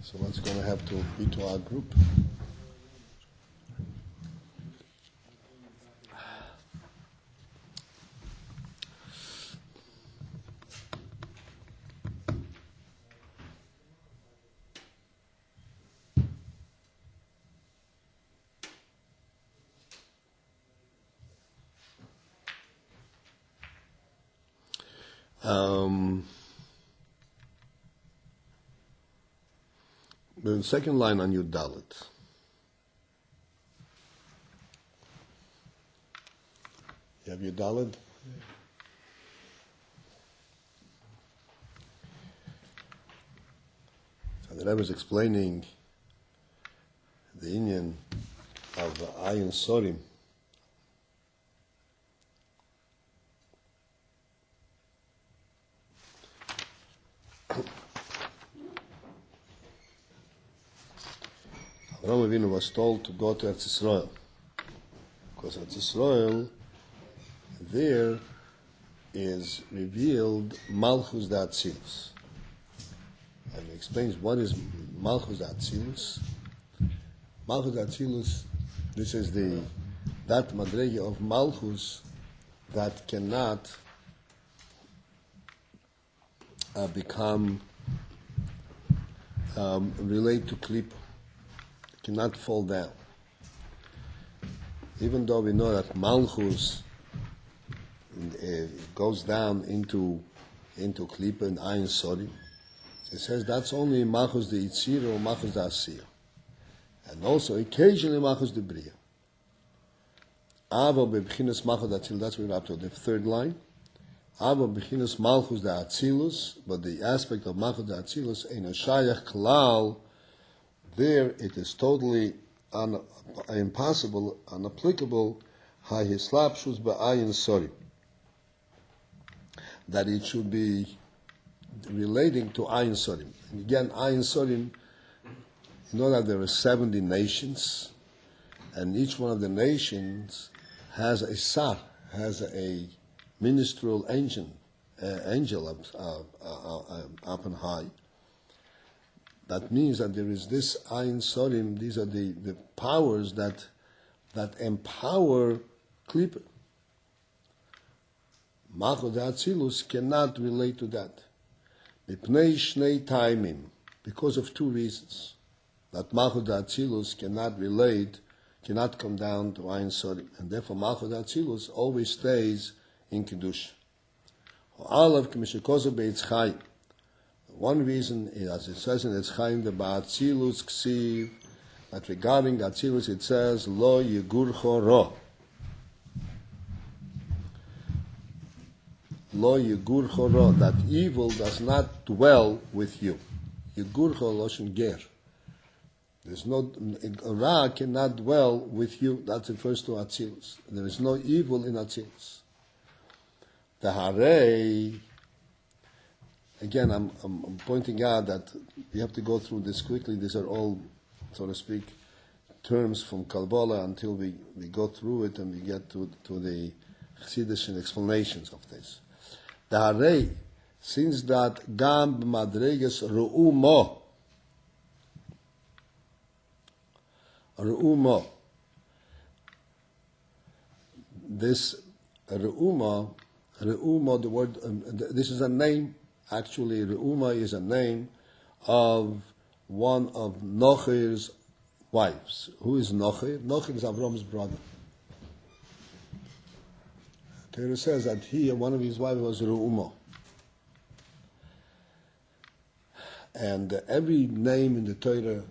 So what's going to have to be to our group? The second line on your Dalit. You have your Dalit? So the Rebbe was explaining the Inyan of Ayin Sorim. Avraham Avinu was told to go to Eretz Yisrael, because Eretz Yisrael, there is revealed Malchus Da'atzilus. And he explains what is Malchus Da'atzilus. Malchus Da'atzilus, this is that madrega of Malchus that cannot become relate to Klippa. Cannot fall down. Even though we know that Malchus goes down into Klippa and Ayin Sorim, it says that's only Malchus the Yitzir or Malchus the Asir, and also occasionally Malchus the Bria. Abba B'chinas Malchus Atzilus. That's where we're up to the third line. Abba B'chinas Malchus the Atzilus, but the aspect of Malchus the Atzilus in a Shayach Klal. There it is totally impossible, unapplicable, Hahislapshus Ba'ayin Sorim, that it should be relating to Ayin Sorim. And again, Ayin Sorim, you know that there are 70 nations, and each one of the nations has a Sar, has a ministerial angel up and high. That means that there is this Ayin Sorim, these are the powers that empower Klippa. Malchus Da'atzilus cannot relate to that. Mipnei Shnei Taimim, because of two reasons. That Malchus Da'atzilus cannot come down to Ayin Sorim, and therefore Malchus Da'atzilus always stays in Kiddush. Olav K'mishekozu Be'etz Chayim. One reason is, as it says in Etz Chaim, the Ba'atzilus Ksiv, that regarding Atzilus it says, Lo Yegurcho Ro. Lo Yegurcho Ro, that evil does not dwell with you. Yegurcho Loshen Ger. There's no, Ra cannot dwell with you. That refers to Atzilus. There is no evil in Atzilus. The Harei, again, I'm pointing out that we have to go through this quickly. These are all, so to speak, terms from Kabbalah until we go through it and we get to the Chassidish explanations of this. The Harei, since that Gam Madreges Ru'umo, this Ru'umo, the word, this is a name. Actually, Reuma is a name of one of Nochir's wives. Who is Nochir? Nochir is Avram's brother. Torah says that one of his wives was Reuma. And every name in the Torah,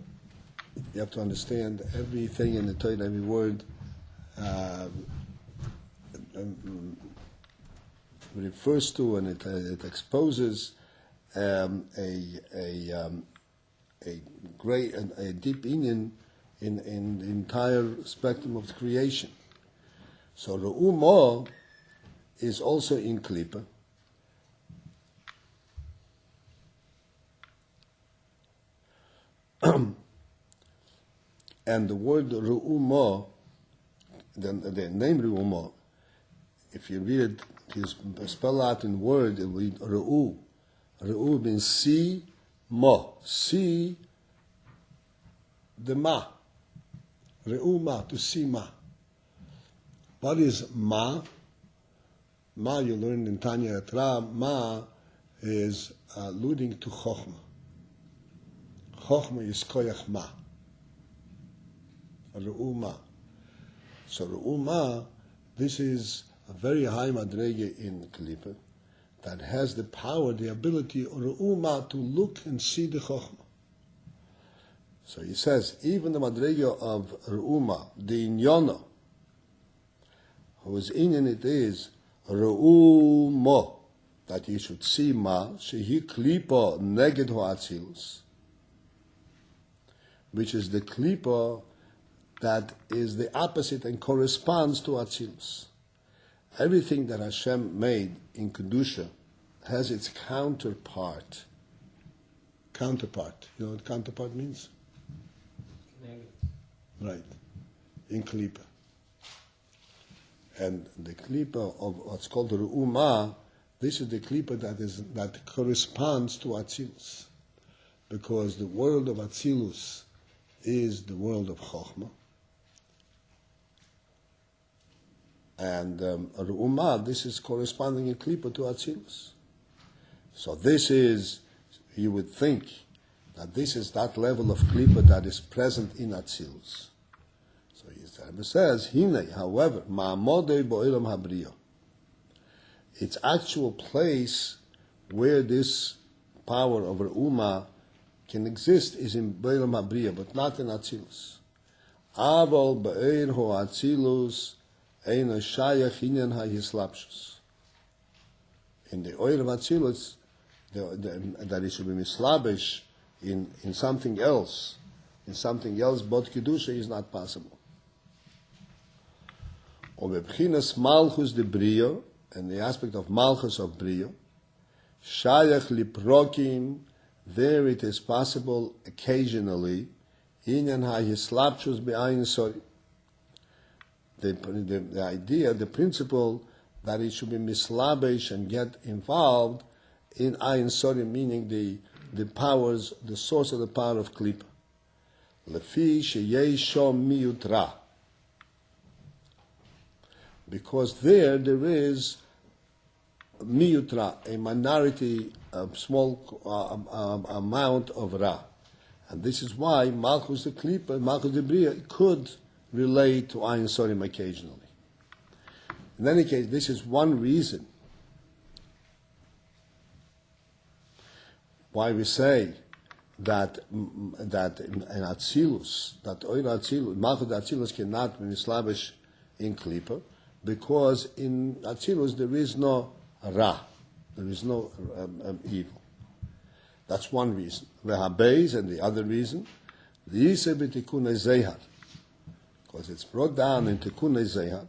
you have to understand, everything in the Torah, every word, refers to and it exposes a great and a deep inyan in the entire spectrum of creation. So Re'umo is also in Klippa. And the word Re'umo, the name Re'umo, if you read it, his spell out in word, it will be Re'u. Re'u means see, mo. See the ma. Re'u ma, to see ma. What is ma? Ma, you learn in Tanya Etra, ma is alluding to Chochmah. Chochmah is koyach ma. Re'u ma. So Re'u ma, this is a very high madrege in Klippa that has the power, the ability, Re'u ma, to look and see the Chochmah. So he says, even the madrege of Re'u ma, the Inyona, whose inyan it is, Re'u mo, that you should see ma, shehi klipa neged ho'atzilus, which is the klipa that is the opposite and corresponds to atzilus. Everything that Hashem made in Kedusha has its counterpart. Counterpart. You know what counterpart means? Right. In klipa. And the klipa of what's called the Re'uma, this is the klipa that corresponds to Atzilus. Because the world of Atzilus is the world of Chochmah. And Re'uma, this is corresponding in klipa to Atzilus. So this is, you would think, that this is that level of klipa that is present in Atzilus. It says, Hine, however, Ma'amodei bo'olam habriya. Its actual place where this power of Re'uma can exist is in bo'olam habriya, but not in Atzilus. Aval be'er ho Atzilus eino shayach inyan ha'yislapshus. In the oil of Atzilus, that it should be mislabish in something else, but Kedusha is not possible. Or bebchinas malchus de brio, and the aspect of malchus of brio, shayach liprokim, there it is possible occasionally, inyan ha'islapshus be'ayin sori. The idea, the principle that it should be mislabish and get involved in ayin sori, meaning the powers, the source of the power of klipa. Lefi sheyei shom miyutra. Because there is miyutra, a minority, a small amount of ra. And this is why Malchus the Klipa, Malchus the Bria could relate to Ayin Sorim occasionally. In any case, this is one reason why we say that in Atzilus, that Oira Atzilus, Malchus the Atzilus cannot be mislabish in Klipa, because in Atzilus there is no Ra, there is no evil. That's one reason. Ve'habeis, and the other reason, the Yiseh b'tikunei Zehar, because it's brought down in Tikunei Zehar,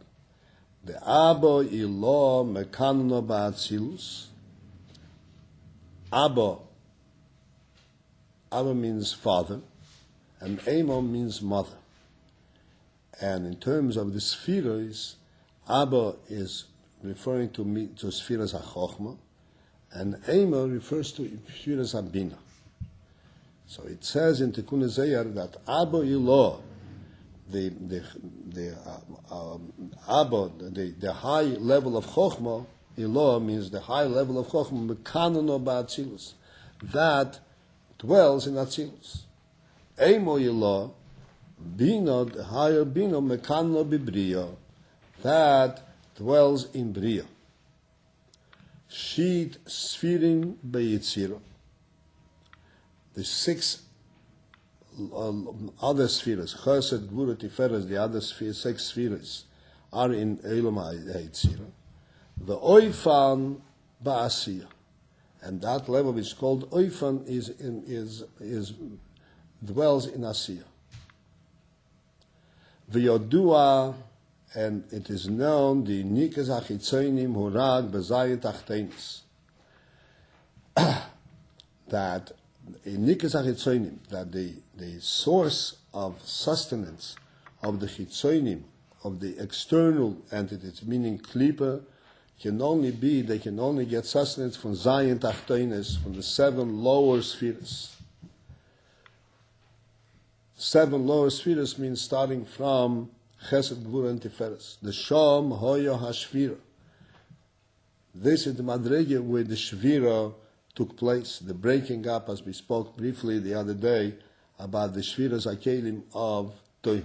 the Abba ilo mekano ba'atzilus. Abba means father, and Emo means mother. And in terms of the spheres, Abba is referring to spheres HaChochma, and Emo refers to spheres HaBina. So it says in Tikkun Zeyar that Abba Ilo, the high level of Chochma, Ilo means the high level of Chochma, Mekanono Ba'atzilus, that dwells in Atzilus. Emo Ilo, Bina, the higher Bina, Mekanono Bibria, that dwells in Bria. Sheet Spherin Beyitzira. The six other spheres, Chesed, Gvura, Tiferes, the other spheres, 6 spheres, are in Elam HaYitzira. The Oifan Ba'asiyah. And that level which is called Oifan dwells in Asiyah. V'yodua, and it is known, the Nikas HaChitzonim Hurag B'zayit Achtenis, that in Nikas HaChitzonim, that the source of sustenance of the Chitzonim, of the external entities, meaning Klipa, they can only get sustenance from Zayin Tachtenis, from the 7 lower spheres. seven lower spheres means starting from Chesed, Gvura, and Tiferes. The Shom Hoya Hashvira. This is the Madrege where the Shvira took place, the breaking up, as we spoke briefly the other day, about the Shviras HaKelim of Tohu.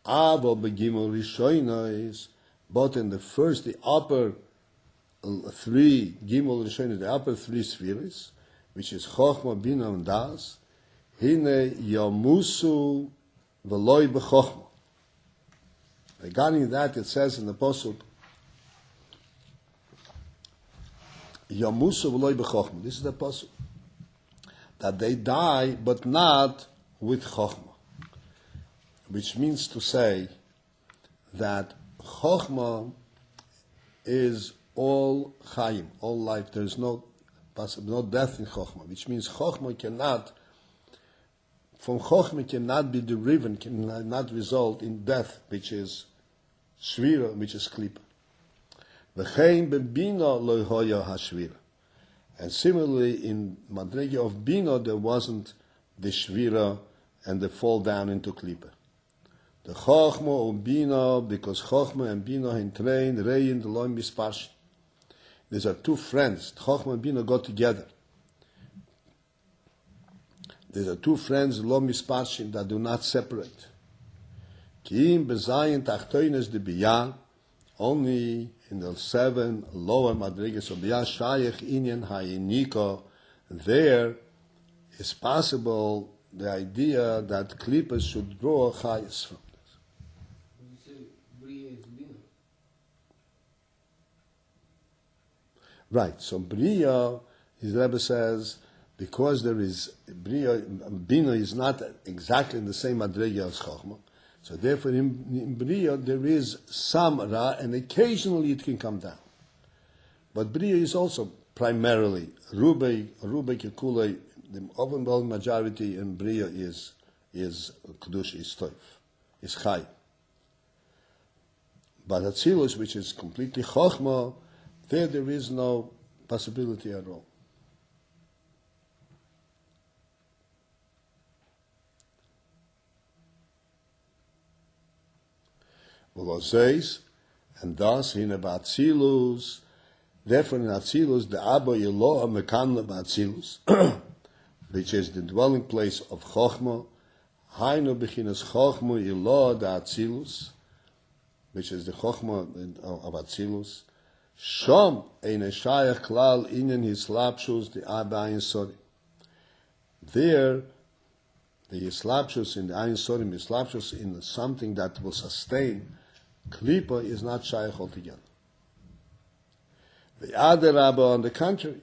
Avo Begimel Rishonos, but in the first, the upper three, Gimel Rishonos, the upper three spheres, which is Chochma, Bina, and Das, Hine Yamusu Veloi B'Chochma. Regarding that, it says in the Pasuk, Yamusu Veloi B'Chochma. This is the Pasuk. That they die, but not with Chochma. Which means to say that Chochma is all Chayim, all life. There is no death in Chochma. Which means Chochma cannot be deriven, cannot result in death, which is Shvira, which is Klipa. V'chein bebina lo hoya hashvira. And similarly, in Madrege of Bina, there wasn't the Shvira and the fall down into Klipa. The Chochma of Bina, because Chochma and Bina in train, rein, the loim mispash. These are two friends. Chochma and Bina go together. These are two friends, lo mispashim, that do not separate. Kiim bezayin tachtoines de biyah, only in the seven lower madrigas of biyah shayach inyan hayinika, there is possible the idea that klippas should draw chayas from this. You say Bria is Bina. Right, so Bria, his Rebbe says, because there is Bina is not exactly in the same madrega as Chochma, so therefore in Bria there is some Ra, and occasionally it can come down. But Bria is also primarily Rubei Kekulei, the overwhelming majority in Bria is Kedush, is Toif, is Chai. But Atzilus, which is completely Chochma, there is no possibility at all. And thus in Atzilus, therefore in Atzilus, the Abba Yeloah Mekan Atzilus, which is the dwelling place of Chochma, Hainu Bechinas Chochma Yeloah the Atzilus, which is the Chochma of Atzilus, Shom Eine Shayach Klal Inyan Hislapshus the Abba Ayin Sorim. There, the Hislapshus in the Ayin Sorim, Hislapshus in something that will sustain Klipa is not Shayach altogether. The other Abba, on the contrary,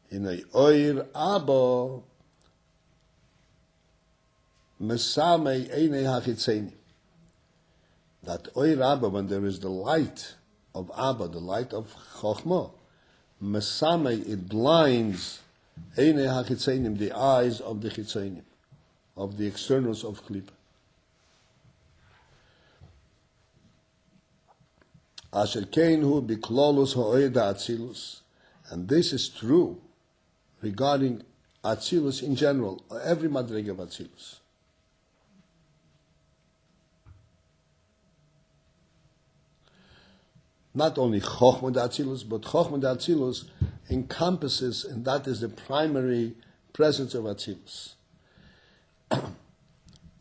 in a Oir Abba, Mesamei Eine Hachitzeni. That Oir Abba, when there is the light of Abba, the light of Chochmah, Mesamei, it blinds Eine Hachitzenim, the eyes of the Chitzenim, of the externals of Klipa. Asher Keinhu Biklolus Ha'oida Atzilus. And this is true regarding Atzilus in general, every Madrega of Atzilus. Not only Chochmah de Atzilus, but Chochmah de Atzilus encompasses, and that is the primary presence of Atzilus.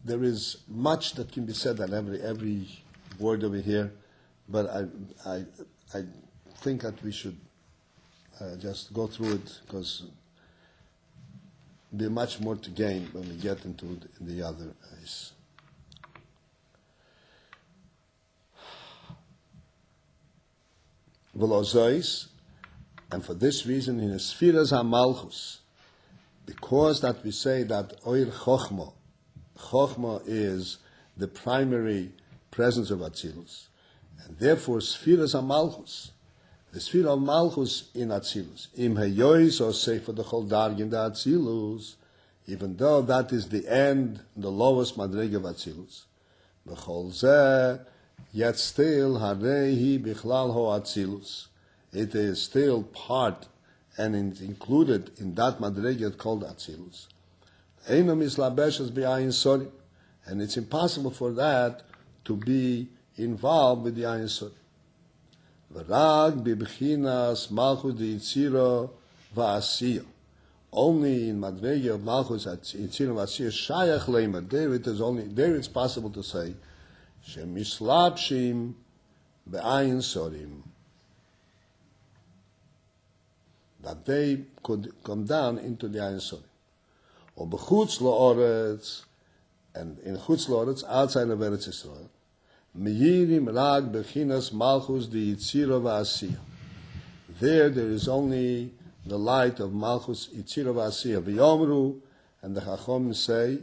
There is much that can be said on every word over here, but I think that we should just go through it, because there'll be much more to gain when we get into the other eyes. And for this reason, in Sfiras HaMalchus, because that we say that Oir Chochma is the primary presence of Atzilus, and therefore Sfiras HaMalchus, the Sfira of Malchus in Atzilus, Im Heyois or Sefer the Chol Dargin da Atzilus, even though that is the end, the lowest Madreg of Atzilus, B'chol Zeh, yet still Harehi Bichlal Ho Atzilus. It is still part and it's included in that Madreget called Atzilus. Eino mislabeshes b'ayin sorim. And it's impossible for that to be involved with the ayin sorim. V'rag b'bchinas malchus de'itzira va'asiya. Only in madrege of malchus de'itzira va'asiya shayach leimer. There it's possible to say shemislabshim be'ayin sorim, that they could come down into the ayin sorim. Or b'chutz la'oretz, and in chutz la'oretz, outside of Eretz Yisrael, meyirim rag bechinas malchus de'itzira va'asiya. There is only the light of malchus itzira va'asiya. V'yomru, and the Chachom say,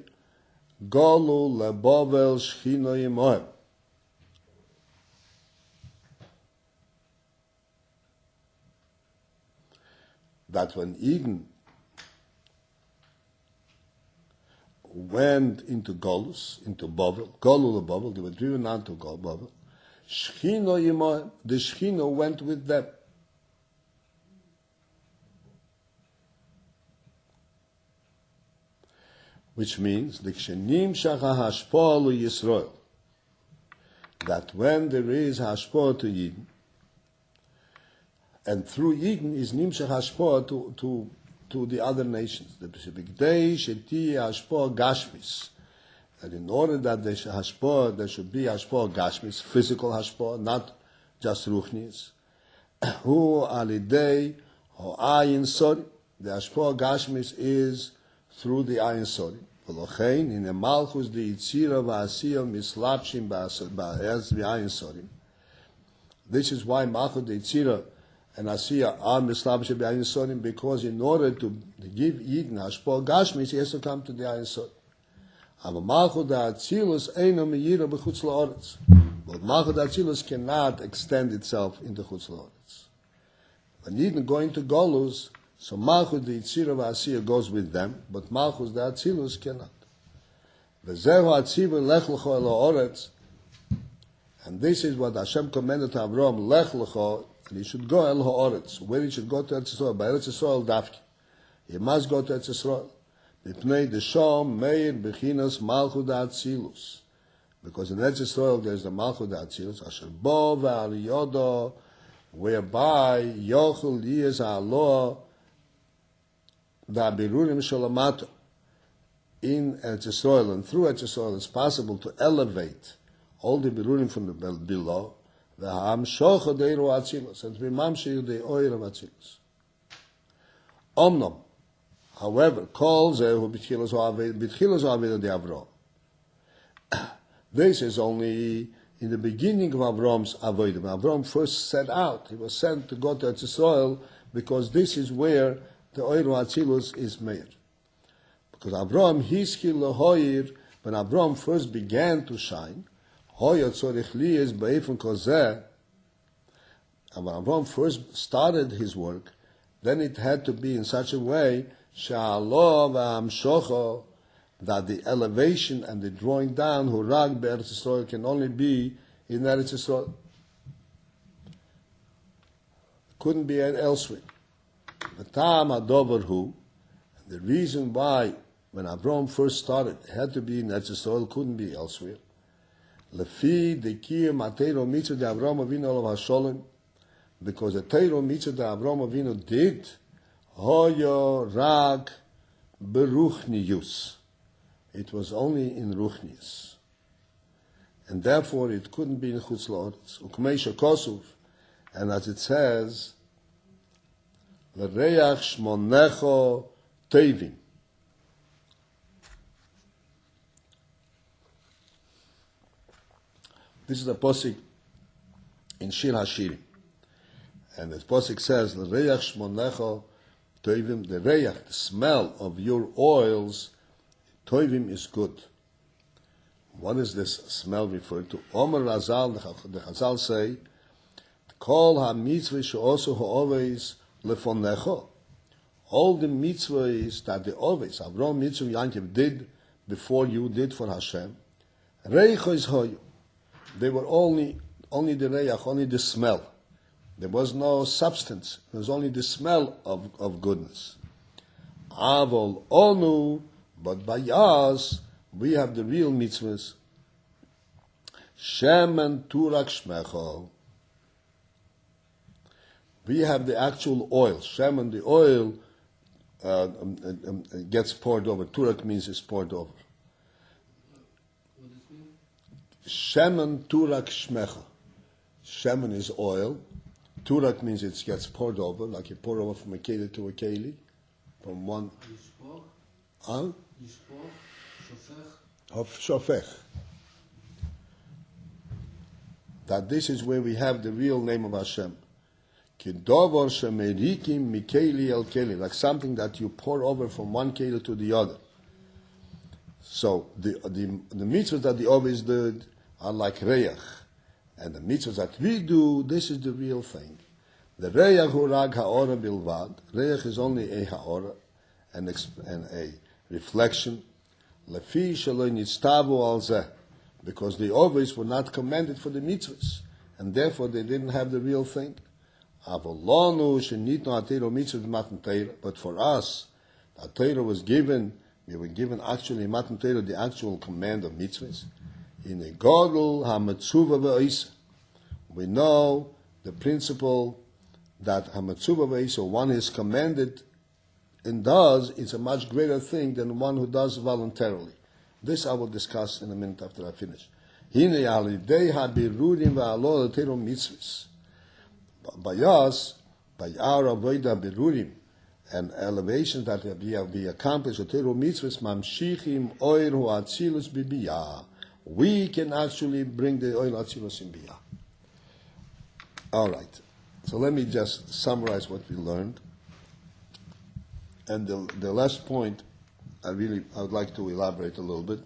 Golu lebovel shchino yimohem. That when Eden went into Golus, into Bovel, Golu lebovel, they were driven out to Bovel, shchino yimohem, the shchino went with them. Which means that when there is hashpah to Eden, and through Eden is nimshach hashpah to the other nations. The bigdei sheti hashpah gashmis. And in order that there should be hashpah gashmis, physical hashpah, not just ruchnis. Hu alidei ho ayin sori. The hashpah gashmis is through the ayin sori. V'lochein in the malchus the itzira v'asiya mislapshim ba'ez v'ayin sorim. This is why malchus the itzira and asiya are mislapshim ba'ayin sorim, because in order to give Eden hashpah gashmis, he has to come to the ayin sorim. But malchus the atzilus eino meyira b'chutz la'oretz. But malchus the atzilus cannot extend itself into chutz la'oretz. When Eden going to Golus, so Malchus the Yitzira v'Asiya goes with them, but Malchus the Atzilus cannot. V'zehu atzivu lech lecha el ha'oretz, and this is what Hashem commanded to Avraham, lech lecha, and he should go el ha'oretz, where he should go to Eretz Yisrael, by Eretz Yisrael dafki. He must go to Eretz Yisrael. Mipnei desham meir bechinas Malchus the Atzilus, because in Eretz Yisrael there is the Malchus the Atzilus, asher bo ve'al yodo, whereby yochel yiyez ha'aloh the birurim shalamato in Eretz Yisrael, and through Eretz Yisrael it's possible to elevate all the birurim from the below, the hamshocha deiru atzilus, and to be mamshir the oir of atzilus. Omnom, however, calls zehu bitchilas ha'aveda de Avram. This is only in the beginning of Avram's avodah. When Avram first set out, he was sent to go to Eretz Yisrael, because this is where the Oir Atzilus is made. Because Avram, hiskil lehoir, when Avram first began to shine, hoyer tzorich liyez be'efon kozeh, and when Avram first started his work, then it had to be in such a way, she'alo v'amshocho, that the elevation and the drawing down, hurag be'eretz Yisrael, can only be in Eretz Yisrael. Couldn't be elsewhere. The reason why, when Avram first started, it had to be in Eretz Yisrael, couldn't be elsewhere. Lefi dekiyah matero mitzvah de Avram Avinu olav hasholem, because the Teiro mitzvah de Avram Avinu did, hoyo rag beruchnius. It was only in ruchnius, and therefore it couldn't be in chutz la'oretz. Ukmei shekosuv, and as it says, L'reach shmonecho teivim. This is a posik in Shir Hashirim, and the posik says, "L'reach shmonecho teivim." The reach, the smell of your oils, teivim is good. What is this smell referred to? Omer Razal, the Chazal say, "Kol ha-mitzvah she'osu ha'oveis lefonecho." All the mitzvahs that the always Avram mitzvah Yankiv did before you did for Hashem, reicho is hoyu. They were only the reich, only the smell. There was no substance. It was only the smell of goodness. Avol onu But by us, we have the real mitzvahs. Shemen turak shmecho. We have the actual oil. Shemen, the oil, gets poured over. Turak means it's poured over. What does it mean? Shemen turak shmecha. Shemen is oil. Turak means it gets poured over, like you pour over from a keli to a keli, from one. Yishpoch, Huh? Yishpoch, Shofech. Of shofech. That this is where we have the real name of Hashem. Kidover shemerikim mikeli el keli, like something that you pour over from one keli to the other. So the mitzvahs that the Ovis did are like reyach, and the mitzvahs that we do, this is the real thing. The reyach hu rag haora bilvad. Reyach is only a haora, and a reflection. Lefi shaloi nitztavu al zeh, because the Ovis were not commanded for the mitzvahs, and therefore they didn't have the real thing. But for us, the Torah was given, we were given actually Matan Torah, the actual command of mitzvahs. In a Godel HaMetzuva V'Oisa, we know the principle that HaMetzuva V'Oisa, one is commanded and does, is a much greater thing than one who does voluntarily. This I will discuss in a minute after I finish. Hine alidei habirurim va'alol Torah mitzvahs. By us, by our avodah birurim and elevations that we accomplish, Torah mitzvahs mamshichim oir hu atzilus bibiyah. We can actually bring the oil atzilus in biyah. All right. So let me just summarize what we learned. And the last point, I would like to elaborate a little bit.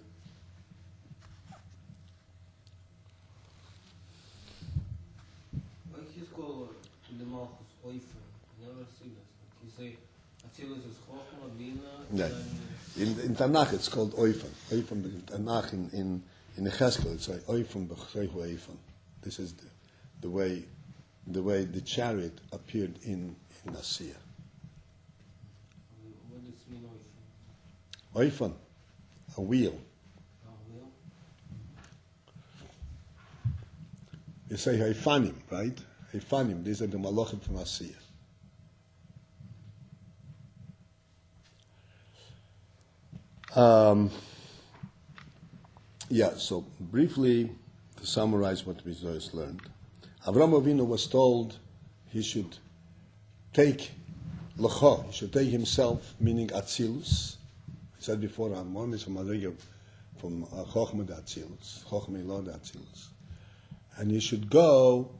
Why he's called the Malchus Oifer? Never see this. He say Atzilus is Chochma, Bina, Yeah. In Tanakh it's called Oifen. Oifen in Tanakh in Echeskel it's like Oifen b'chreihu Oifen. This is the way the chariot appeared in Nasiya. What does it mean Oifer? Oifen, a wheel. Oh, well. You say Haifanim, right? Haifanim, these are the Malachim from Nasiya. So briefly to summarize what we just learned. Avraham Avinu was told he should take Lecha, he should take himself, meaning Atzilus. I said before, Amon is from Chochmah to Atzilus, Chochmah Lo to Atzilus. And he should go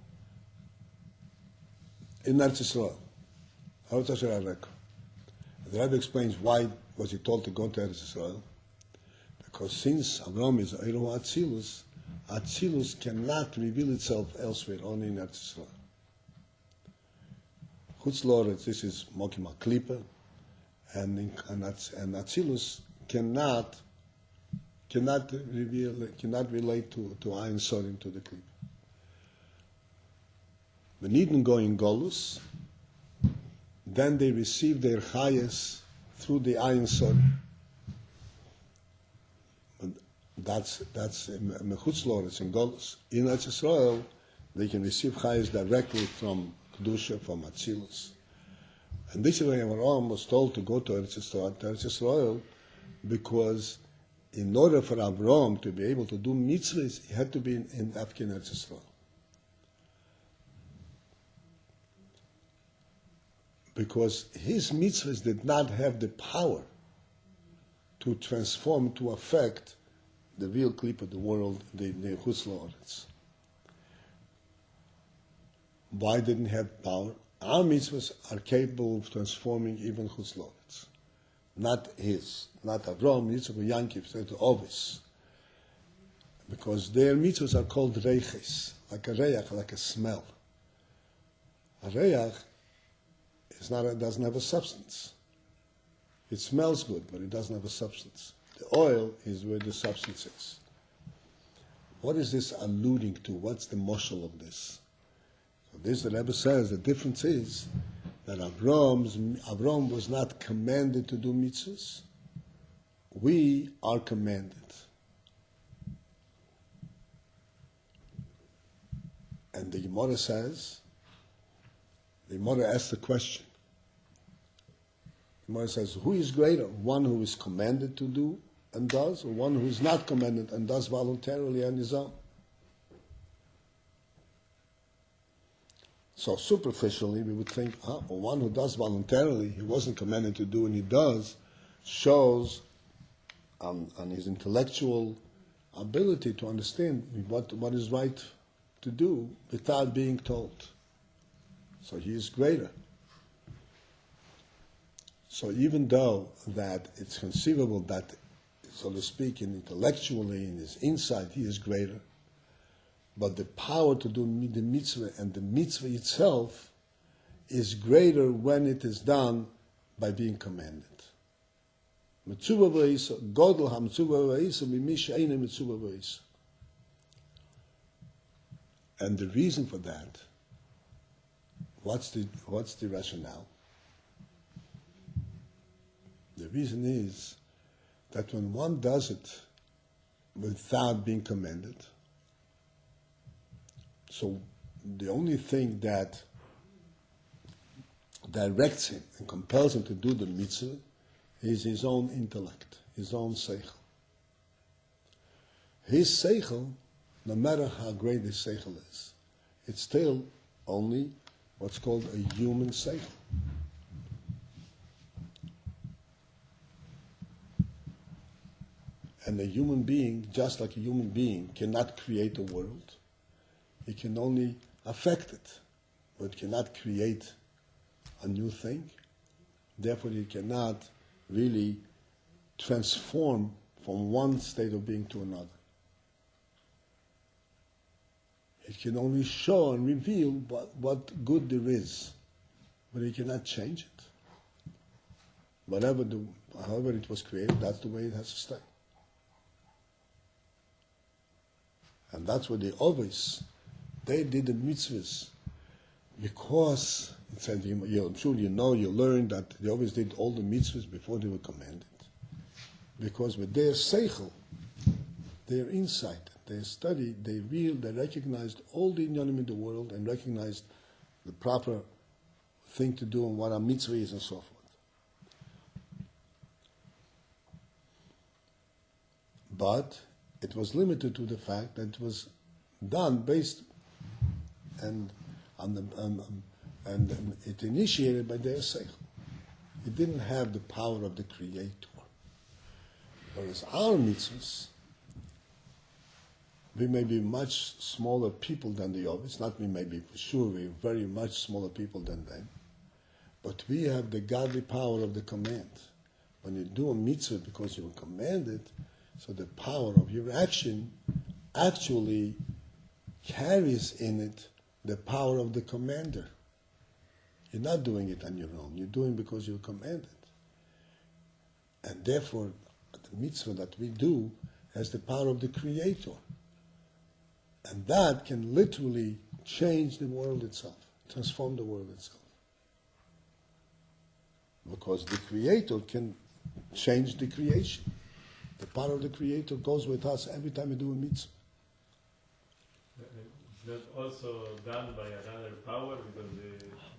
in Eretz Yisrael. The Rebbe explains why was he told to go to Eretz Yisrael. Because since Avram is Eiru Atzilus, Atzilus cannot reveal itself elsewhere, only in Eretz Yisrael. Chutz Loretz, this is Mokim HaKlipa, and Atzilus cannot relate to Ayin Sorim, to the Klipa. When Eden go in Golus, then they receive their Chayes through the Ayin Sorim. That's Mechutz Loretz in Golus. In Eretz Yisrael, they can receive Chayes directly from Kedusha, from Atzilus. And this is why Avraham was told to go to Eretz Yisrael, because in order for Avraham to be able to do mitzvahs, he had to be in Afghan Eretz Yisrael. Because his mitzvahs did not have the power to transform, to affect the real clip of the world, the Chutz Loretz. Why didn't have power? Our mitzvahs are capable of transforming even Chutz Loretz. Not his, not Avram, Yitzchak, Yankiv, said Ovis. Because their mitzvahs are called reiches, like a reyach, like a smell. A reyach doesn't have a substance. It smells good, but it doesn't have a substance. The oil is where the substance is. What is this alluding to? What's the moshel of this? So this, the Rebbe says, the difference is that Avram was not commanded to do mitzvahs, we are commanded. And the Gemara says, the Gemara asks the question. The Gemara says, who is greater? One who is commanded to do and does, or one who is not commanded and does voluntarily on his own? So superficially, we would think, well, one who does voluntarily, he wasn't commanded to do and he does, shows on his intellectual ability to understand what is right to do without being told. So he is greater. So even though that it's conceivable that, so to speak, intellectually, in his insight, he is greater, but the power to do the mitzvah and the mitzvah itself is greater when it is done by being commanded. Mitzvah v'isa, godel ha-mitzvah v'isa, mimish eine mitzvah v'isa. And the reason for that, what's the rationale? The reason is that when one does it without being commanded, so the only thing that directs him and compels him to do the mitzvah is his own intellect, his own seichel. His seichel, no matter how great his seichel is, it's still only what's called a human seichel. And a human being, just like a human being, cannot create a world. It can only affect it, but it cannot create a new thing. Therefore, it cannot really transform from one state of being to another. It can only show and reveal what good there is, but it cannot change it. However it was created, that's the way it has to stay. And that's what they did the mitzvahs because, it said, I'm sure you learned that they always did all the mitzvahs before they were commanded. Because with their seichel, their insight, their study, they recognized all the inyanim in the world and recognized the proper thing to do and what a mitzvah is and so forth. But it was limited to the fact that it was done based and it initiated by their seichel. It didn't have the power of the Creator. Whereas our mitzvahs, we may be much smaller people than the others. Not we may be, for sure, we're very much smaller people than them. But we have the godly power of the command. When you do a mitzvah because you were commanded, so the power of your action actually carries in it the power of the commander. You're not doing it on your own. You're doing it because you're commanded. And therefore, the mitzvah that we do has the power of the Creator. And that can literally change the world itself, transform the world itself. Because the Creator can change the creation. The power of the Creator goes with us every time we do a mitzvah. It's not also done by another power, because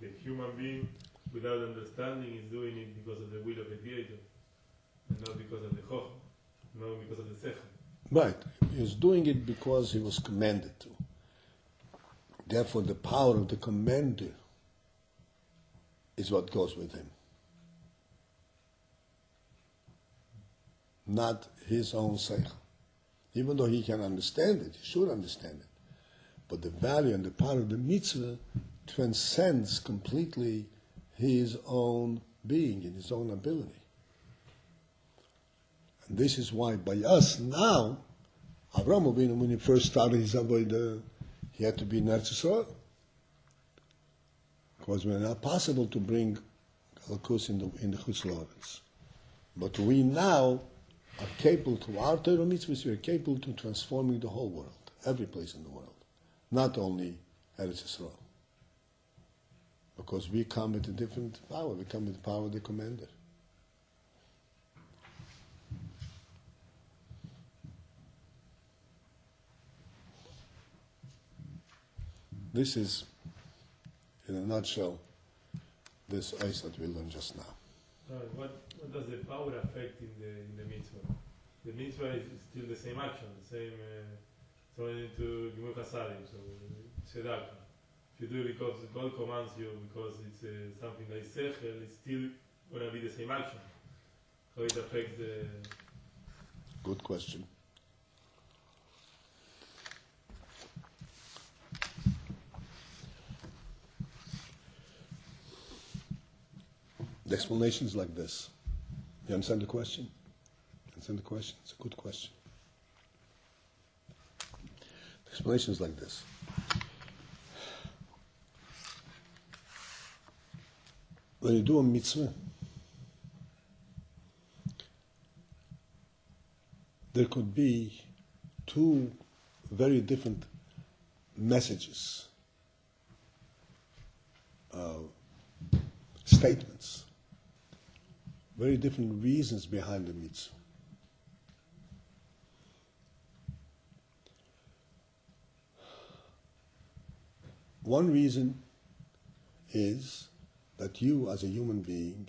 the human being, without understanding, is doing it because of the will of the Creator, and not because of the chokhmah, not because of the seichel. Right. He's doing it because he was commanded to. Therefore, the power of the commander is what goes with him. Not his own seichel. Even though he can understand it, he should understand it. But the value and the power of the mitzvah transcends completely his own being and his own ability. And this is why by us now, Avraham Avinu, when he first started his avodah, he had to be in Eretz Yisrael. Because it was not possible to bring Holocaust in the Chutz La'aretz. But we now are capable, to our Torah mitzvahs, we are capable to transforming the whole world, every place in the world, not only Eretz Yisrael. Because we come with a different power. We come with the power of the commander. This is, in a nutshell, this ice that we learned just now. What does the power affect in the mitzvah? The mitzvah is still the same action, the same. So I need to give chasadim, so tzedakah. If you do it because God commands you, because it's something that is sechel, it's still going to be the same action. How it affects the. Good question. The explanation is like this. You understand the question? Understand the question? It's a good question. The explanation is like this. When you do a mitzvah, there could be two very different messages, statements, very different reasons behind the mitzvah. One reason is that you, as a human being,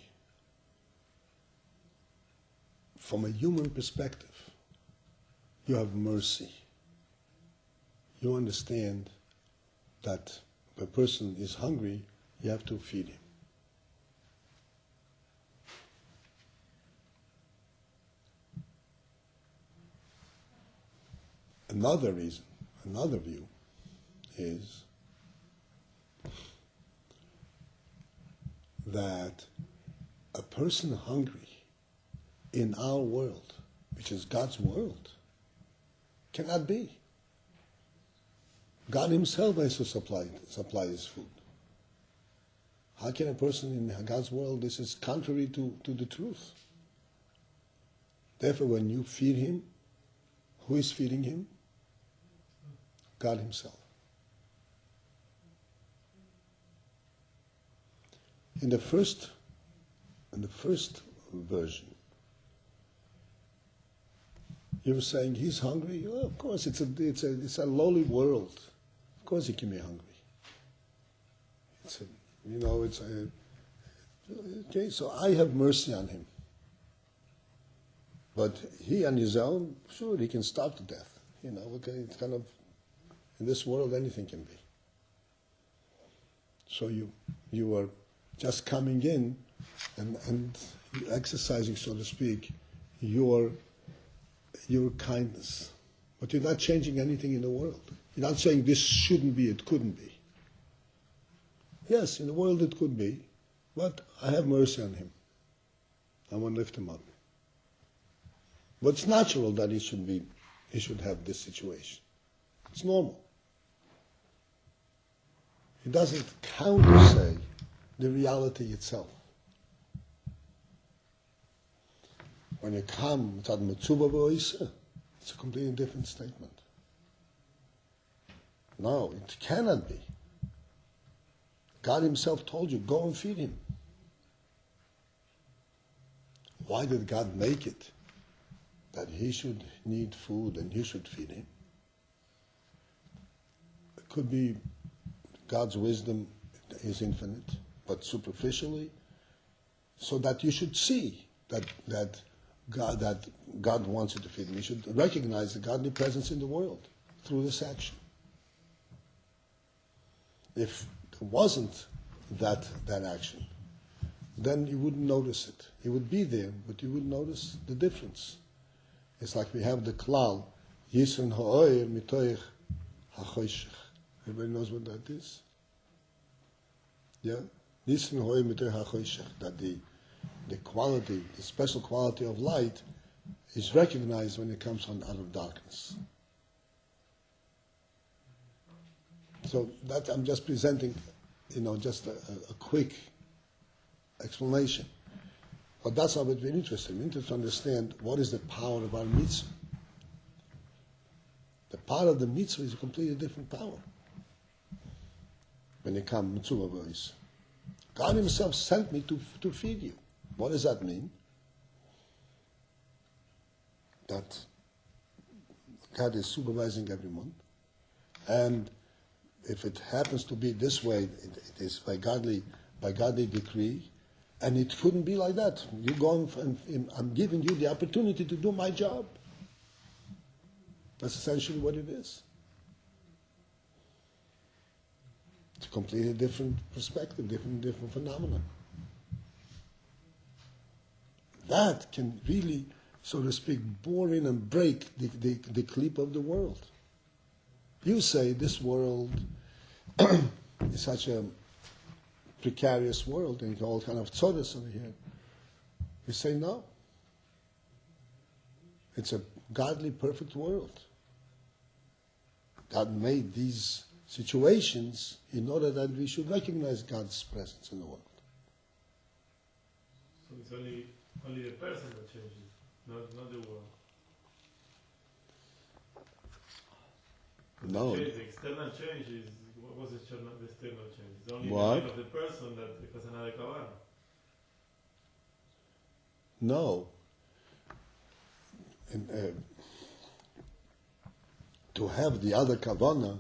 from a human perspective, you have mercy. You understand that if a person is hungry, you have to feed him. Another reason, another view is that a person hungry in our world, which is God's world, cannot be. God himself has to supply his food. How can a person in God's world, this is contrary to the truth. Therefore, when you feed him, who is feeding him? God himself. In the first version, you were saying he's hungry. Well, of course, it's a lowly world. Of course, he can be hungry. Okay. So I have mercy on him, but he on his own, sure, he can starve to death. Okay, it's kind of in this world anything can be. So you are just coming in and exercising, so to speak, your kindness. But you're not changing anything in the world. You're not saying this shouldn't be, it couldn't be. Yes, in the world it could be, but I have mercy on him. I want to lift him up. But it's natural that he should have this situation. It's normal. It doesn't countersay the reality itself. When you come, it's a completely different statement. No, it cannot be. God himself told you, go and feed him. Why did God make it that he should need food and you should feed him? It could be God's wisdom is infinite, but superficially, so that you should see that God wants you to feed him. You should recognize the godly presence in the world through this action. If there wasn't that action, then you wouldn't notice it. It would be there, but you wouldn't notice the difference. It's like we have the klal, Yisron ha'oyer mitoich ha'choshech. Everybody knows what that is? Yeah? Yisron ha'oyer mitoich ha'choshech. That the quality, the special quality of light is recognized when it comes out of darkness. So that I'm just presenting, just a quick explanation. But that's not what we're interested in. We're interested to understand what is the power of our mitzvah. The power of the mitzvah is a completely different power. When you come, mitzvah voice. God himself sent me to feed you. What does that mean? That God is supervising everyone. And if it happens to be this way, it is by godly decree, and it couldn't be like that. You go and I'm giving you the opportunity to do my job. That's essentially what it is. It's a completely different perspective, different phenomenon. That can really, so to speak, bore in and break the clip of the world. You say this world is such a precarious world and all kind of tzodas over here. We say no. It's a godly, perfect world. God made these situations in order that we should recognize God's presence in the world. So it's only the person that changes, not the world. No. The external change is, what was the external change? It's only What? the mind of the person that has another kavanah. No. And, to have the other kavanah,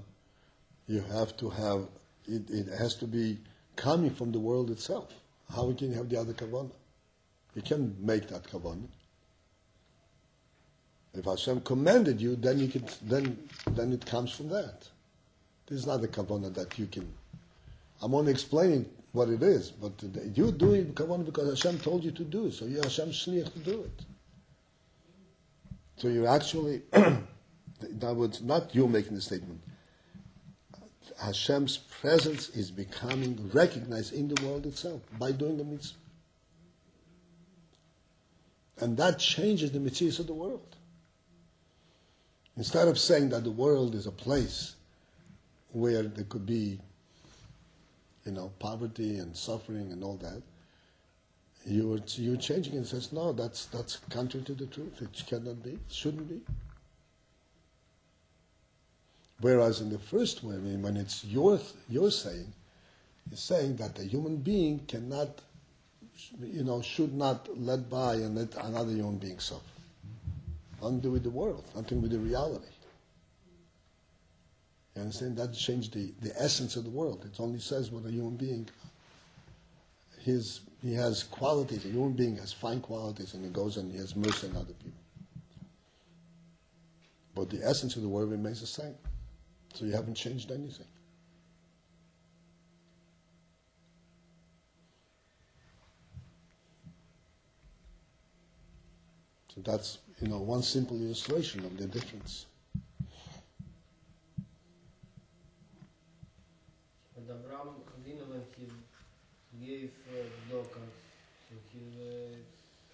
you have to have, it has to be coming from the world itself. How can you have the other kavanah? You can make that kavanah. If Hashem commanded you, then you can, then it comes from that. This is not the kavanah that you can. I'm only explaining what it is, but you do it kavanah because Hashem told you to do it. So you're Hashem's shliach to do it. So you're actually, that was not you making the statement. Hashem's presence is becoming recognized in the world itself by doing the mitzvah. And that changes the mitzvahs of the world. Instead of saying that the world is a place where there could be, poverty and suffering and all that, you're changing it and says, no, that's contrary to the truth. It cannot be. It shouldn't be. Whereas in the first way, when it's your saying, it's saying that a human being cannot, should not let by and let another human being suffer. Nothing to do with the world, nothing with the reality. You understand? That changed the essence of the world. It only says what a human being, he has qualities. A human being has fine qualities, and he goes and he has mercy on other people. But the essence of the world remains the same. So you haven't changed anything. So that's, one simple illustration of the difference. But Abraham, when he gave Doka, so he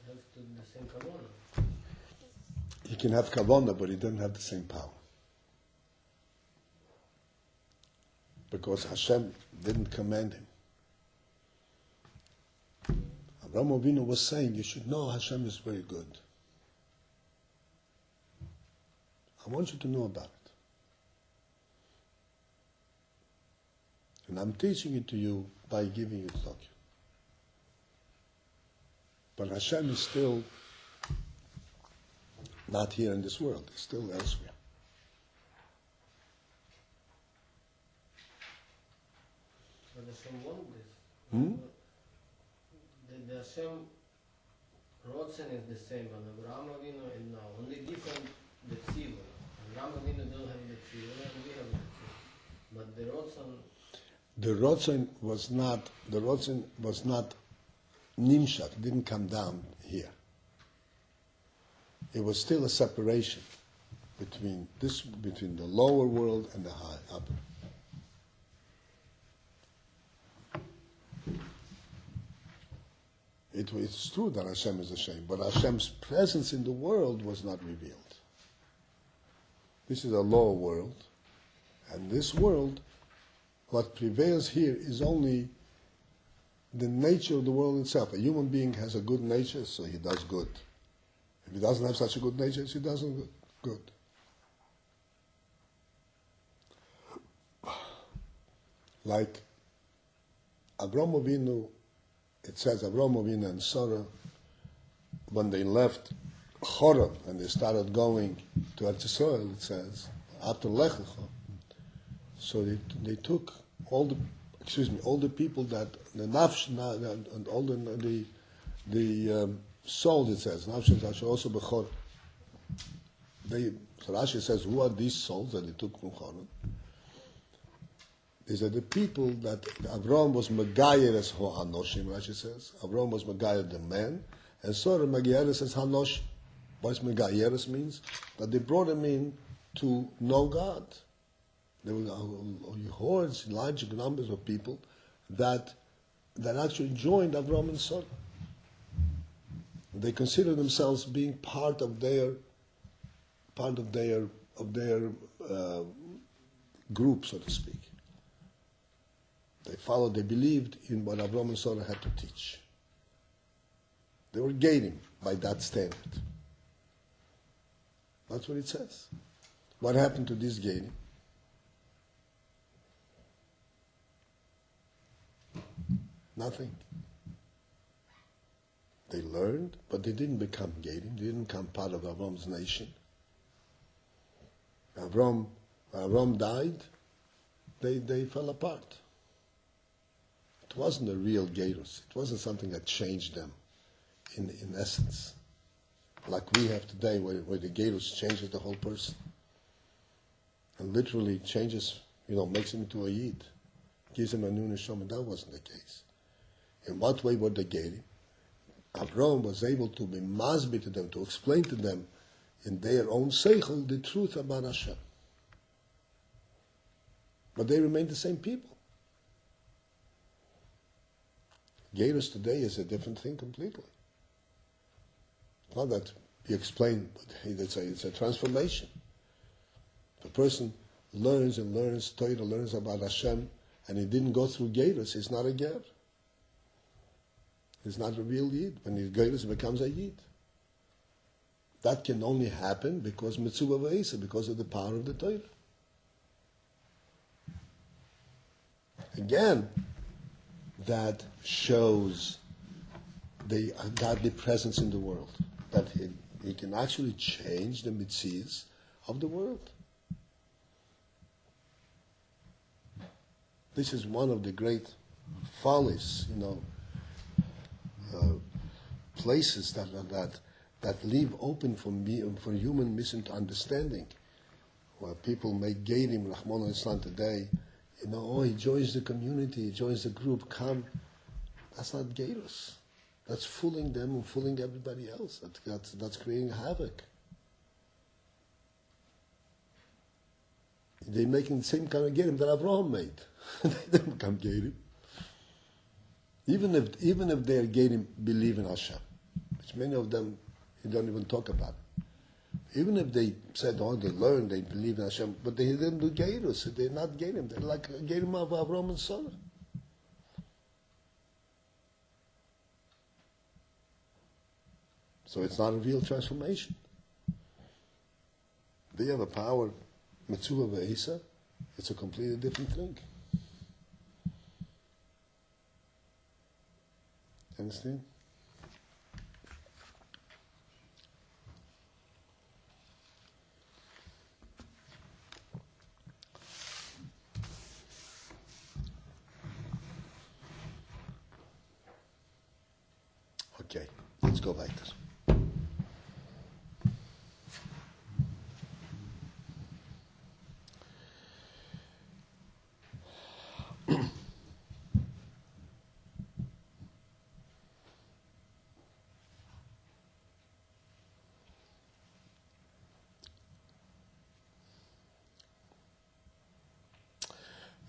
has to the same kavanah. He can have kavanah, but he doesn't have the same power. Because Hashem didn't command him. Abraham Avinu was saying, you should know Hashem is very good. I want you to know about it. And I'm teaching it to you by giving you tzedakah. But Hashem is still not here in this world. He's still elsewhere. But Hashem wanted this. The Hashem Rotzen is the same, and Abraham Avinu is now. Only different the tzivah. Abraham Avinu don't have the tzivah, and we have the tzivah. But the Rotzen was not nimshak, didn't come down here. It was still a separation between the lower world and the upper. It's true that Hashem is Hashem, but Hashem's presence in the world was not revealed. This is a lower world, and this world, what prevails here is only the nature of the world itself. A human being has a good nature, so he does good. If he doesn't have such a good nature, he doesn't good. Like Abraham Avinu, it says Abraham Avinu and Sarah, when they left Choron and they started going to Eretz Yisrael, it says, after Lecha, So they took all the people that the nafsh and all the souls, it says nafsh also bechor. So Rashi says, who are these souls that they took from Choron? These are the people that Avram was Megayer as Hanoshim, Rashi says. Avram was Megayer the man, and Sarah Megayeres as Hanoshim. What Megayeres means? That they brought him in to know God. There were hordes, large numbers of people that actually joined Avram and Sarah. They consider themselves being part of their group, so to speak. They believed in what Avram and Sarah had to teach. They were gating by that standard. That's what it says. What happened to this gating? Nothing. They learned, but they didn't become gating. They didn't become part of Avram's nation. Avram died, they fell apart. It wasn't a real Gerus. It wasn't something that changed them in essence. Like we have today, where the Gerus changes the whole person. And literally changes, makes him into a Yid. Gives him a new neshama. That wasn't the case. In what way were they gating? Avram was able to be masbi to them, to explain to them in their own seichel the truth about Hashem. But they remained the same people. Gerus today is a different thing completely. It's not that you explain, but it's a transformation. If a person learns and learns Torah, learns about Hashem, and he didn't go through Gerus, he's not a Ger. He's not a real Yid. When his Gerus becomes a Yid. That can only happen because Mitzvah V'Esa, because of the power of the Torah. Again, that shows the godly presence in the world. That he can actually change the mitzvahs of the world. This is one of the great follies, places that leave open for human misunderstanding. Where people make Gerim, Rahman al-Islam today, he joins the community, he joins the group, come. That's not Gerus. That's fooling them and fooling everybody else. That's creating havoc. They're making the same kind of Gerim that Avraham made. They didn't become Gerim. Even if they are Gerim, believe in Hashem, which many of them you don't even talk about. Even if they said, they learned, they believe in Hashem, but they didn't do Gerus, so they're not Gerim. They're like Gerim of Avram and Sarah. So it's not a real transformation. They have a power, Mitzvah V'Esa, it's a completely different thing. Understand? Okay, let's go weiter.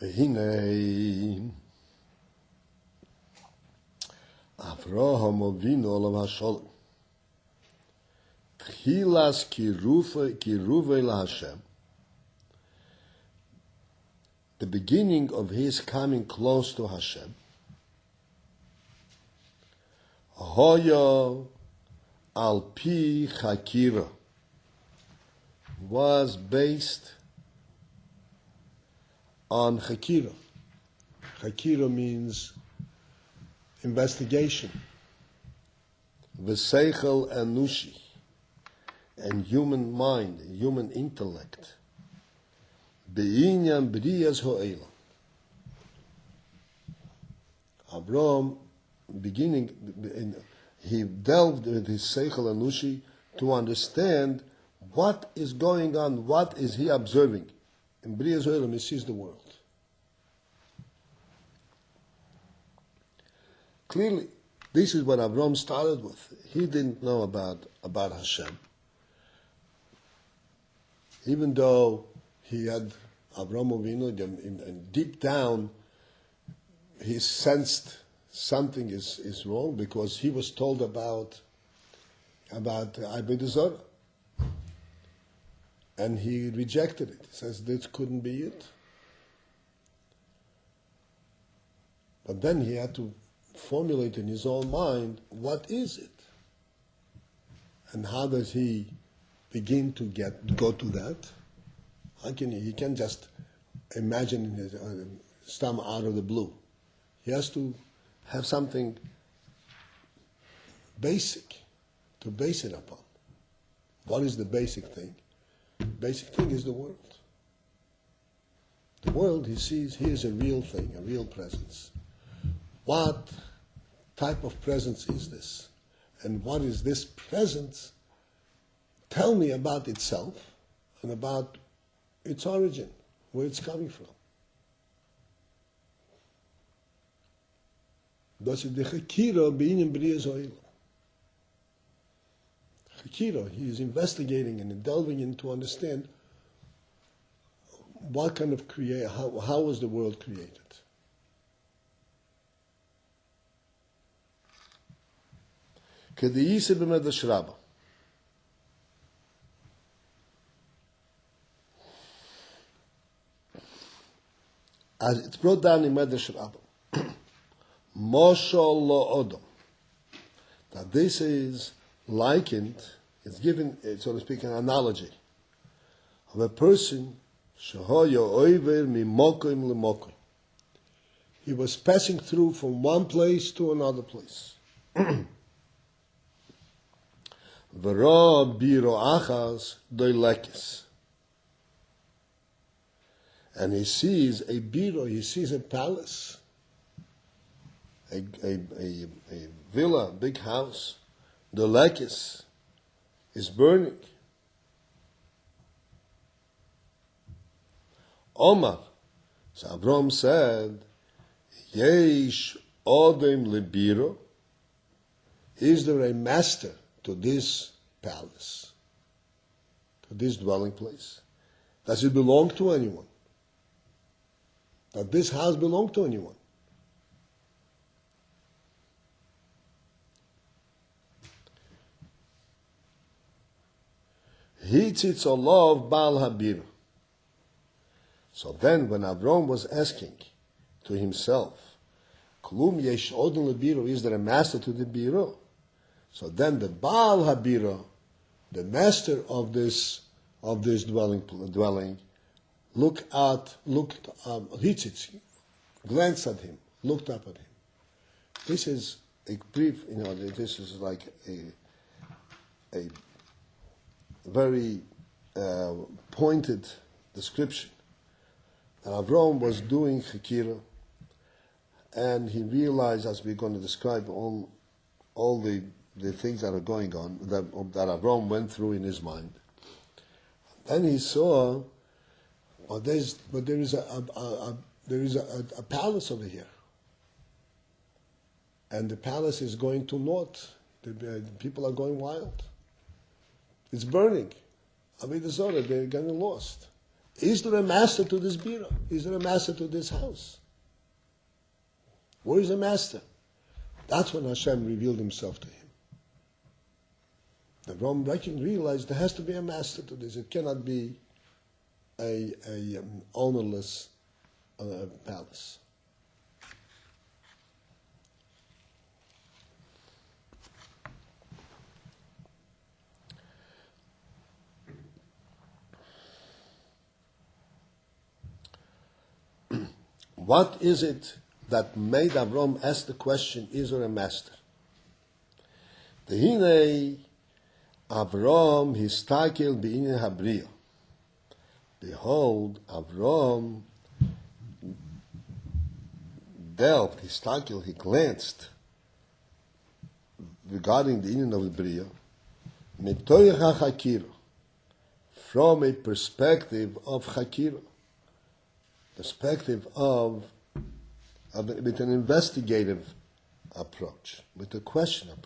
והנה אברהם אבינו עליו השלום תחילת קירובי להשם, the beginning of his coming close to Hashem, Hoya al pi chakira, was based on chakira. Chakira means investigation. V'seichel anushi, and human mind, human intellect. Be'inyan B'riyas Ho'elam. Avram, he delved with his Seichel Anushi to understand what is going on, what is he observing. In B'riyas Ho'elam, he sees the world. Clearly, this is what Avram started with. He didn't know about Hashem. Even though he had Avram Avinu, and deep down, he sensed something is wrong because he was told about Avodah Zarah. And he rejected it. He says this couldn't be it. But then he had to formulate in his own mind, what is it? And how does he begin to go to that? How can he can't just imagine his stam out of the blue. He has to have something basic to base it upon. What is the basic thing? The basic thing is the world. The world he sees here is a real thing, a real presence. What type of presence is this? And what is this presence? Tell me about itself and about its origin, where it's coming from. Das ist die Chekira be'inim B'riyas Ho'elam. Chekira, he is investigating and delving in to understand what kind of how was the world created. Kediyise b'medrash Rabbah. As it's brought down in Medrash Rabbah, Moshol lo Odom, that this is likened, it's given, so to speak, an analogy of a person, shehoyo oiver mimokim lemokim. He was passing through from one place to another place. V'ra biro achas doilekis. And he sees a biro, he sees a palace, a villa, big house. The lekis is burning. Omar, so Avram said, Yesh odem lebiro. Is there a master to this palace, to this dwelling place? Does it belong to anyone? Does this house belong to anyone? Hitzitz olav bal habir. So then, when Avram was asking to himself, Klum yesh odin lebiro, is there a master to the biro? So then the Baal Habira, the master of this dwelling, Hitzitz, glanced at him, looked up at him. This is a brief, this is like a very pointed description. And Avram was doing Chekira, and he realized, as we're going to describe all the things that are going on, that Avram went through in his mind. Then he saw, there is a palace over here, and the palace is going to naught. The people are going wild. It's burning. Avodah Zarah, they're getting lost. Is there a master to this bira? Is there a master to this house? Where is the master? That's when Hashem revealed himself to him. Avram realized there has to be a master to this. It cannot be a ownerless palace. What is it that made Avram ask the question, is there a master? Dehine Avram histakel b'inyan habriya. Behold, Avram delved, he glanced regarding the union of the Bria, metoyach hachakira, from a perspective of chakira, perspective with an investigative approach, with a question approach.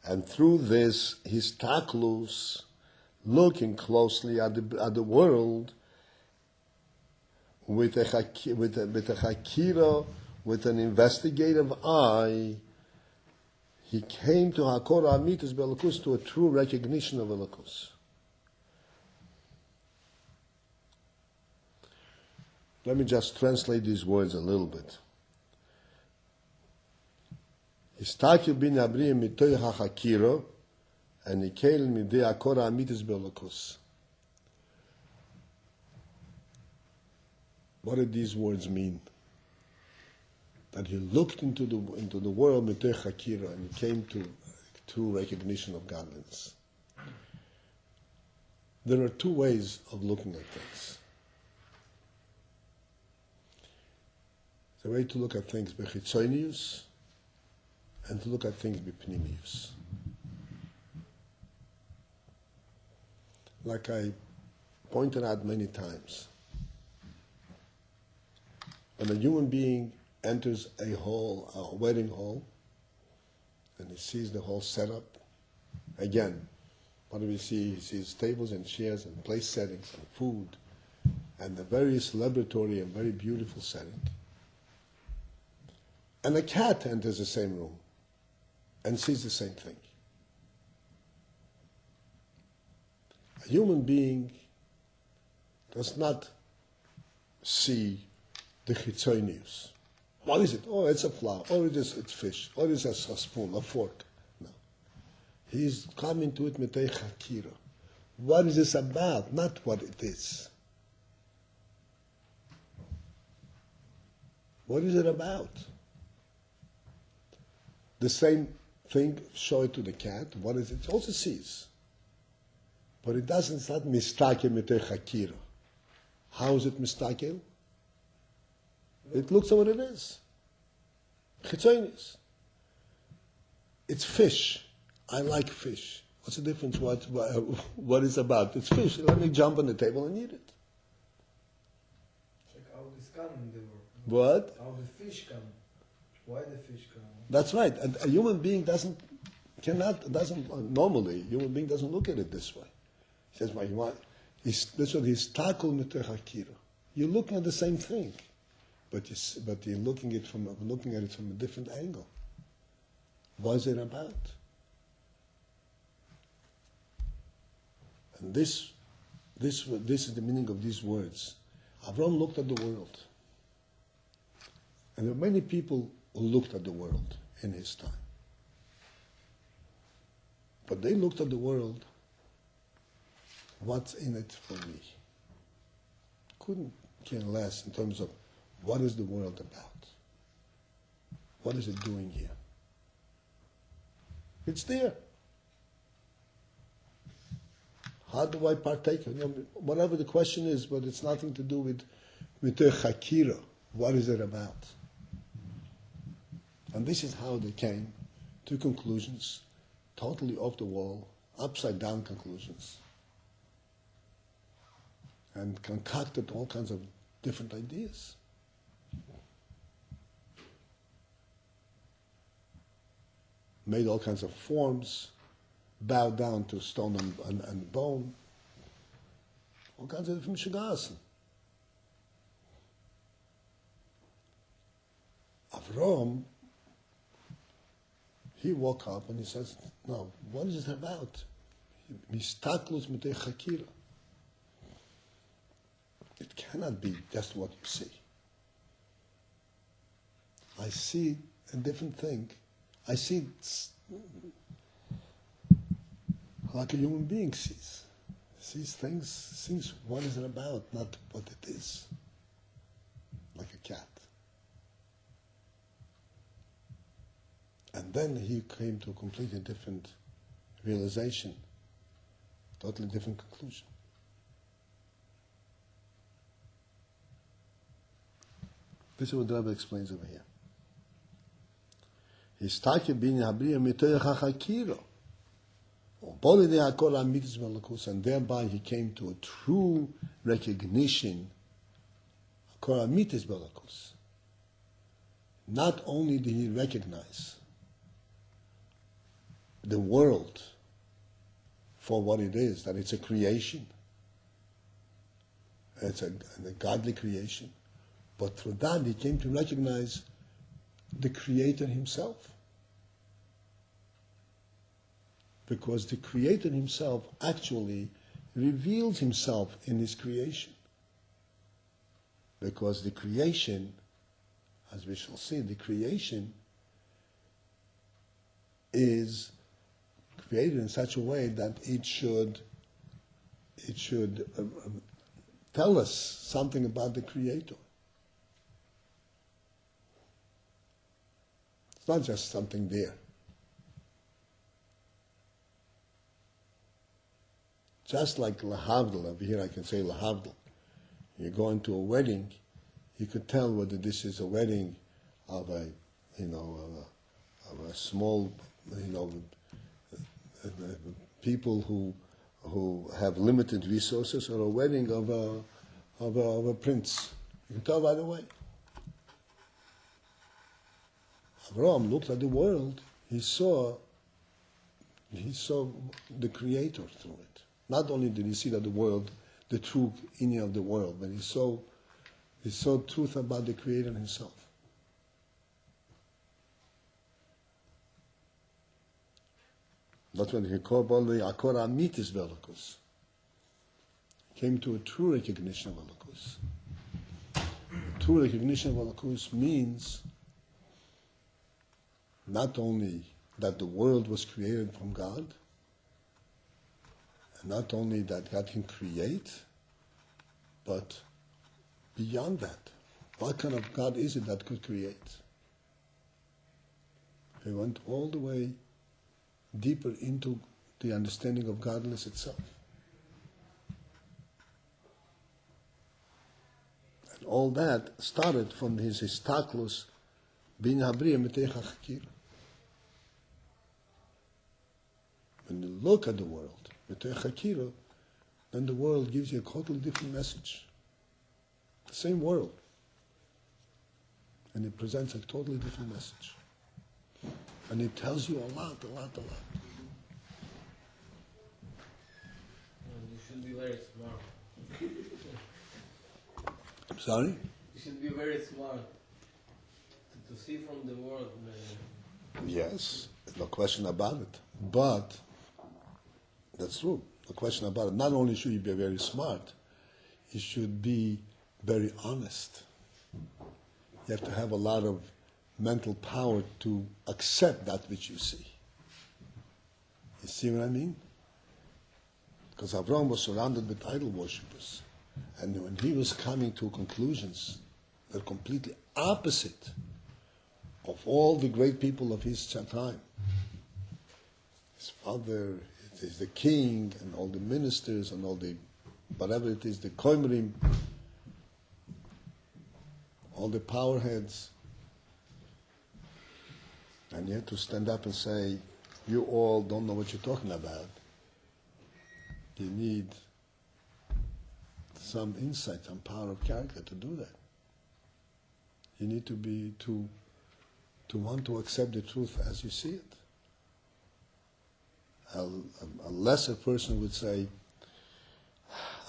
And through this, his taklus, looking closely at the world, with a chakira, with an investigative eye, he came to Hakor Amitis Belokus, to a true recognition of Elokus. Let me just translate these words a little bit. Histakil bin Abriyam mitoy hachakiro, and Nikel midei Hakor Amitis Belokus. What did these words mean? That he looked into the world mitoy hachakira, and he came to true recognition of godliness. There are two ways of looking at things. The way to look at things bechitzonius, and to look at things bepnimius. Like I pointed out many times, when a human being enters a wedding hall, and he sees the whole setup, again, what do we see? He sees tables and chairs and place settings and food, and a very celebratory and very beautiful setting. And a cat enters the same room and sees the same thing. A human being does not see the chitzonius. What is it? Oh, it's a flower. Oh, it's fish. Oh, it's a spoon, a fork. No. He's coming to it mitei chakira. What is this about? Not what it is. What is it about? The same thing, show it to the cat. What is it? It also sees. But it doesn't, it's not mistakel mitei chakira. How is it mistakel? It looks at what it is. Chitzonius. It's fish. I like fish. What's the difference? What it's about? It's fish. Let me jump on the table and eat it. Check how this come in the world. What? How the fish come. Why the fish come? That's right. A human being doesn't normally, a human being doesn't look at it this way. He says, that's what he's takul mitei hakira. You're looking at the same thing, but you're looking at it from a different angle. What is it about? And this is the meaning of these words. Avram looked at the world. And there are many people who looked at the world in his time. But they looked at the world, what's in it for me? Couldn't care less in terms of what is the world about? What is it doing here? It's there. How do I partake? Whatever the question is, but it's nothing to do with the chakira. What is it about? And this is how they came to conclusions, totally off the wall, upside down conclusions, and concocted all kinds of different ideas. Made all kinds of forms, bowed down to stone and bone, all kinds of different shigasim. Avram, he woke up and he says, no, what is it about? Mistaklus mitei chakira. It cannot be just what you see. I see a different thing. I see like a human being sees. Sees things, sees what is it about, not what it is. Like a cat. And then he came to a completely different realization, totally different conclusion. This is what the Rebbe explains over here. Histake bin habriya mitoyach hachakiro. And thereby he came to a true recognition. Not only did he recognize the world for what it is, that it's a creation, it's a godly creation, but through that he came to recognize the Creator himself. Because the Creator himself actually reveals himself in his creation. Because the creation, as we shall see, the creation is created in such a way that it should tell us something about the Creator. It's not just something there. Just like lahavdil, over here I can say lahavdil. You go into a wedding, you could tell whether this is a wedding of a small, people who have limited resources, or a wedding of a prince. You can tell right away. Abraham looked at the world. He saw the Creator through it. Not only did he see that the world, the true inner of the world, but he saw truth about the Creator himself. That's when he called the Akor Amitis Velikus. Came to a true recognition of Velikus. True recognition of Velikus means not only that the world was created from God, and not only that God can create, but beyond that, what kind of God is it that could create? He went all the way deeper into the understanding of godliness itself. And all that started from his histaklus bin habriya mitech hachakir. When you look at the world, then the world gives you a totally different message. The same world. And it presents a totally different message. And it tells you a lot. And you should be very smart. I'm sorry? You should be very smart to see from the world. Yes, no question about it. But that's true. No question about it. Not only should you be very smart, you should be very honest. You have to have a lot of mental power to accept that which you see. You see what I mean? Because Abraham was surrounded with idol worshippers. And when he was coming to conclusions that are completely opposite of all the great people of his time, his father, is the king, and all the ministers, and all the, whatever it is, the koimrim, all the power heads. And you have to stand up and say, you all don't know what you're talking about. You need some insight, some power of character to do that. You need to be, to want to accept the truth as you see it. A lesser person would say,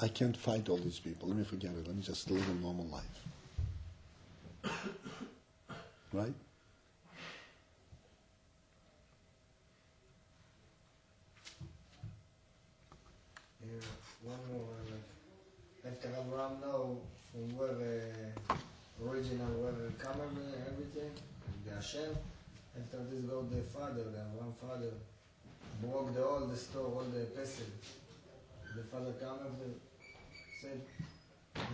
I can't fight all these people. Let me forget it. Let me just live a normal life. Right? Yeah, one more. After Abraham know from where the original, where the camel and everything, the Hashem, after this go the father, the Abraham father, broke all the store, all the pesel. The father came and said,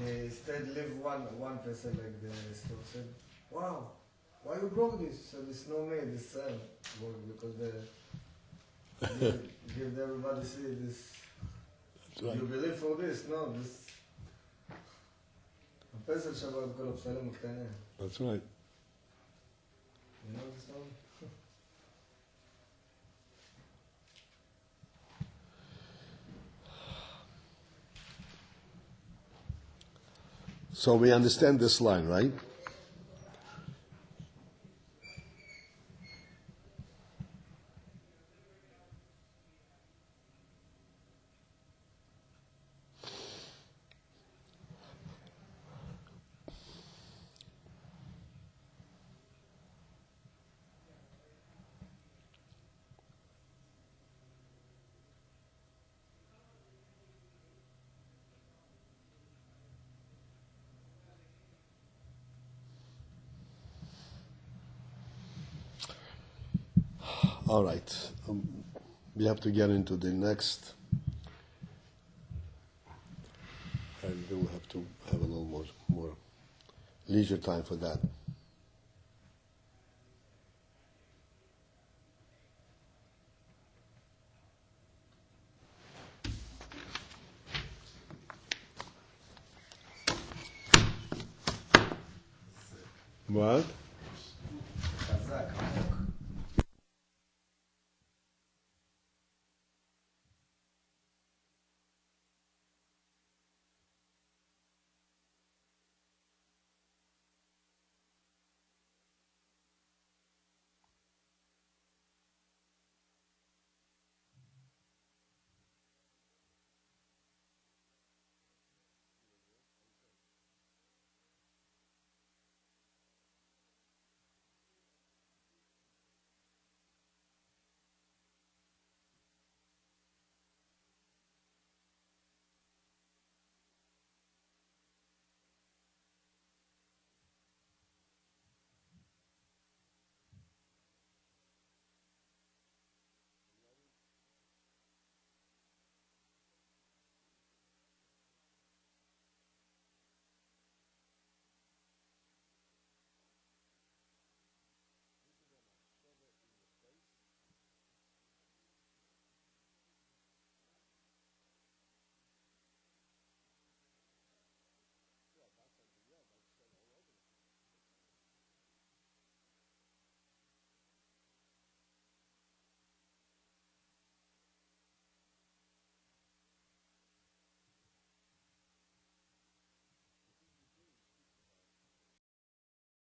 instead leave one pesel like the store. Said, wow, why you broke this? So this no me, this broke because they give everybody see this. That's right. You believe for this? No, this. הפסל שבר את כל הפסלים הקטנים. That's right. You know this one? So we understand this line, right? All right. We have to get into the next, and we'll have to have a little more leisure time for that. What?